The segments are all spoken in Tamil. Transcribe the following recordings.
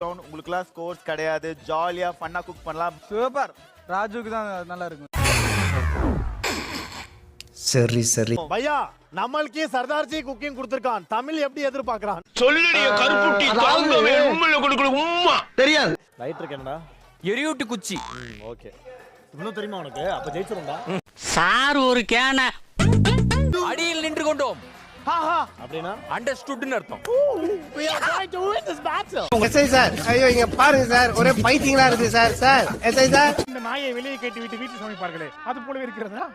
உங்களுக்குலாம் ஸ்கோர்ஸ் கிடையாது, ஜாலியா ஃபன்னா குக் பண்ணலாம். சூப்பர். ராஜுக்கு தான் நல்லா இருக்கும். சரி சரி பையா, நம்மளுக்கே சர்தார்ஜி குக்கிங் கொடுத்திருக்கான். தமிழ் எப்படி எதிர்பார்க்கறான்? சொல்லுடிய கருப்புட்டி தாங்கவே உம்மல கொடுக்குற உம்மா தெரியாது. லைட் இருக்கு என்னடா? எரியூட்டு குச்சி. ஓகே. இன்னும் தெரியுமா உனக்கு? அப்ப ஜெயிச்சிரும்டா. சார் ஒரு கேன அடியில் நின்று கொண்டோம். அப்படினா அண்டர்ஸ்டுட்னு அர்த்தம். we are going to win this battle. SI sir, ஐயோ இங்க பாருங்க சார், ஒரே பைத்தியங்களா இருக்கு சார். சார் எஸ்ஐ சார், இந்த நாயை வெளியே கட்டி விட்டு வீட்டு சமைப்பார்களே, அது போல இருக்கிறதா?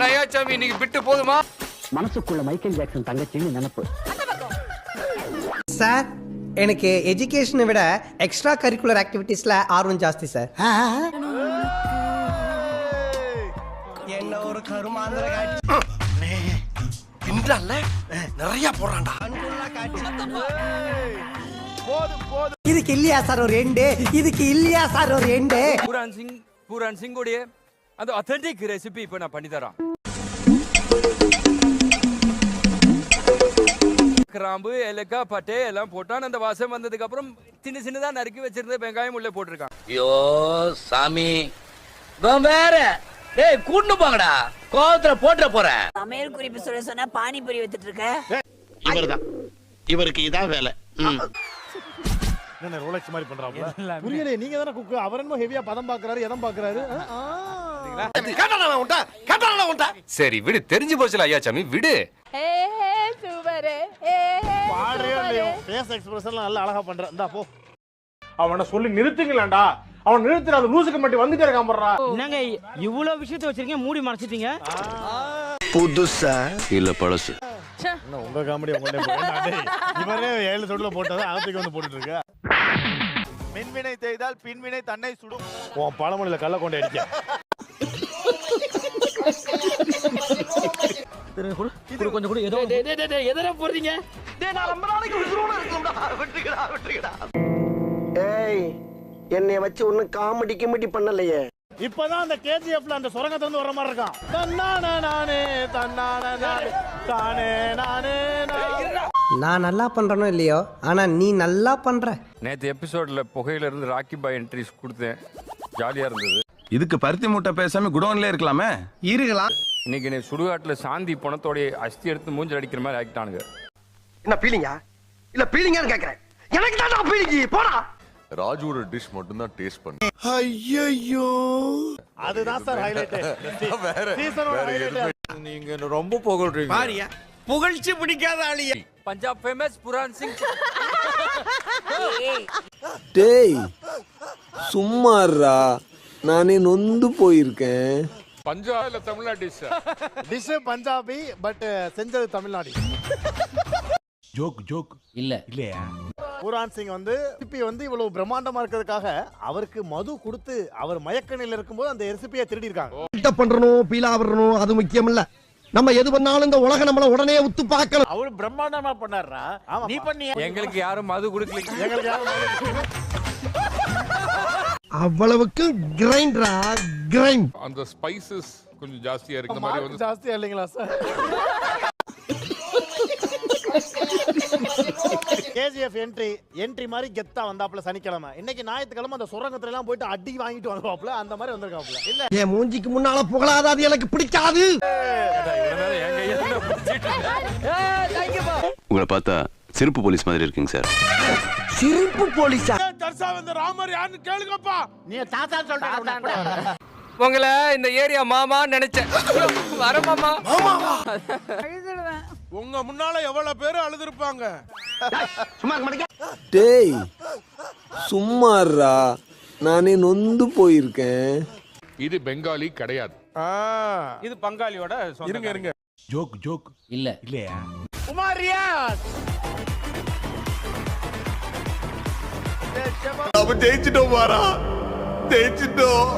நயாச்சாமி இன்னைக்கு பிட்டு போதுமா? மனசுக்குள்ள மைக்கேல் ஜாக்சன் தங்கச்சின்னு நினைப்பு. சார் எனக்கு எஜுகேஷனை விட எக்ஸ்ட்ரா கரிக்குலர் ஆக்டிவிட்டீஸ்ல ஆர்வம் ஜாஸ்தி சார். என்ன ஒரு கருமாந்திர காட்சி. பின்றால நிறைய போறான்டா. இதுக்கு இல்லையா சார் ஒரு எண்டு? இதுக்கு இல்லையா சார் ஒரு எண்டு? பூரான் சிங்கோடைய அந்த ஆத்தென்டிக் ரெசிபி இப்போ நான் பண்ணி தரேன். கிராம்பு, ஏலக்காய், பட்டை எல்லாம் போட்டான். அந்த வாசம் வந்ததுக்கு அப்புறம் சின்னதா நறுக்கி வச்சிருந்த வெங்காயம் உள்ள போட்டிருக்கான். ஐயோ சாமி, வேற டேய் கூண்டு போங்கடா, கோவத்துல போட்ற போறேன். சமையல் குறிப்பு சொல்ல சொன்னா பானிபூரி வித்துட்டு இருக்க. இவர்தான், இவருக்கு இதான் வேலை. என்ன ரோலெக்ஸ் மாதிரி பண்றாப்ல? புரியல. நீங்க தான குக். அவர் என்ன ஹெவியா பதம் பாக்குறாரு, எதம் பாக்குறாரு? சரி விடு, தெரிஞ்சு போச்சுல ஐயாச்சாமி, விடு. பாடுறியோ இல்லையோ, ஃபேஸ் எக்ஸ்பிரஷன்லாம் நல்லா அழகா பண்ற. இந்தா போ. அவனை சொல்லி நிறுத்துங்களேன்டா. அவன் நிறுத்துற அந்த லூசுக்கு மட்டும் வந்துட்டே இருக்கான் போறா. என்னங்க இவ்வளவு விஷயத்தை வச்சிருக்கீங்க, மூடி மறைச்சிட்டீங்க. புதுசா இல்ல பழசு? என்ன உங்க காமெடி உங்க இவரே 7 சொட்டுல போட்டதா அகத்துக்கு வந்து போட்டுட்டு இருக்க. மின்வினை செய்தால் பின்வினை தன்னை சுடும். உன் பழமொழியில கள்ள கொண்டு அடிக்க. கொஞ்சம் கூட ஏதோ எதனா போறீங்க. டேய் நான் ரொம்ப நாளைக்கு உசுரோட இருக்கேன்டா. விட்டுக்கடா. ஏய் என்னைய வச்சு ஒன்னும் காமெடி கிமெடி பண்ணலையே. இப்பதான் அந்த கேஜிஎஃப்ல அந்த சுரங்கத்துல இருந்து வர மாதிரி இருக்கான். தன்னானே நானே தானே நானே. நான் நல்லா பண்றனோ இல்லையோ, ஆனா நீ நல்லா பண்ற. நேற்று எபிசோட்ல புகையில இருந்து ராக்கி பாய் என்ட்ரிஸ் கொடுத்தேன், ஜாலியா இருந்தது. இதுக்கு பருத்தி மூட்டை பேசாம குடோன்ல இருக்கலாமே. இருக்கலாம். இன்னைக்கு சுடுகாட்டுல சாந்தி பணத்தோடைய அஸ்தி எடுத்து மூஞ்சல் அடிக்கிற மாதிரி ஆக்கிட்டானுங்க. என்ன பீலிங்கா? இல்ல பீலிங்கான்னு கேக்குறேன். எனக்கு தான் பீலிங்கி போடா. ராஜுவோட டிஷ் மட்டும் தான் டேஸ்ட் பண்ணேன். ஐயோ அதுதான் சார் ஹைலைட். சீசனோட ஹைலைட். நீங்க ரொம்ப புகழ்றீங்க. பாரியா, புகழ்ச்சி பிடிக்காத ஆளியா. பஞ்சாப் ஃபேமஸ் புரான் சிங். டேய் சும்மாறா, நானே நொந்து போயிருக்கேன். பஞ்சாப் இல்ல தமிழ்நாடு டிஷ் பஞ்சாபி, பட் செஞ்சது தமிழ்நாடு. ஜோக் இல்ல இல்லையா? பூரான் சிங் ரெசிபி இவ்வளவு பிரம்மாண்டமா இருக்கிறதுக்காக அவருக்கு மது கொடுத்து அவர் மயக்க நிலையில இருக்கும்போது அந்த ரெசிபியை திருடி இருக்காங்க. என்ன பண்றணும், பீலா வரணும், அது முக்கியம் இல்ல. நம்ம எது பண்ணாலும் இந்த உலக நம்மள உடனே உத்து பார்க்கணும். அவரு பிரம்மாண்டமா பண்ணாரா? நீ பண்ணி எங்களுக்கு யாரும் மது கொடுக்கல. எங்களுக்கு யாரும் அவ்வளவுக்கு கிரைண்டரா கிரைண்ட். அந்த ஸ்பைசஸ் கொஞ்சம் ஜாஸ்தியா இருக்கு. இந்த மாதிரி ஜாஸ்தியா இல்லைங்களா சார்? கேஜிஎஃப் என்ட்ரி மாதிரி கெத்தா வந்தாப்ல சனிக்கிழமை. இன்னைக்கு ஞாயிற்றுக்கிழமை அந்த சுரங்கத்துல எல்லாம் போயிட்டு அடி வாங்கிட்டு வருவாப்ல. அந்த மாதிரி வந்திருக்காப்ல. இல்ல என் மூஞ்சிக்கு முன்னால புகழாத, அது எனக்கு பிடிக்காது. உங்களை பார்த்தா சிறப்பு போலீஸ் மாதிரி இருக்குங்க சார். சிரிப்பு போலீஸா? தர்சா வந்து ராமர் யாருன்னு கேளுங்கப்பா. நீ தாத்தா சொல்ற. உங்களை இந்த ஏரியா மாமா நினைச்சேன். வர மாமா. உங்க முன்னால எவ்வளவு பேரு அழுதுருப்பாங்க. டேய் சும்மாறா, நானே நொந்து போயிருக்கேன். இது பெங்காலி கிடையாது. இது பங்காளியோட இருங்க. ஜோக் இல்ல இல்லையா? குமாரியாஸ் ஜெயிச்சிட்டோம் பாரா, ஜெயிச்சிட்டோம்.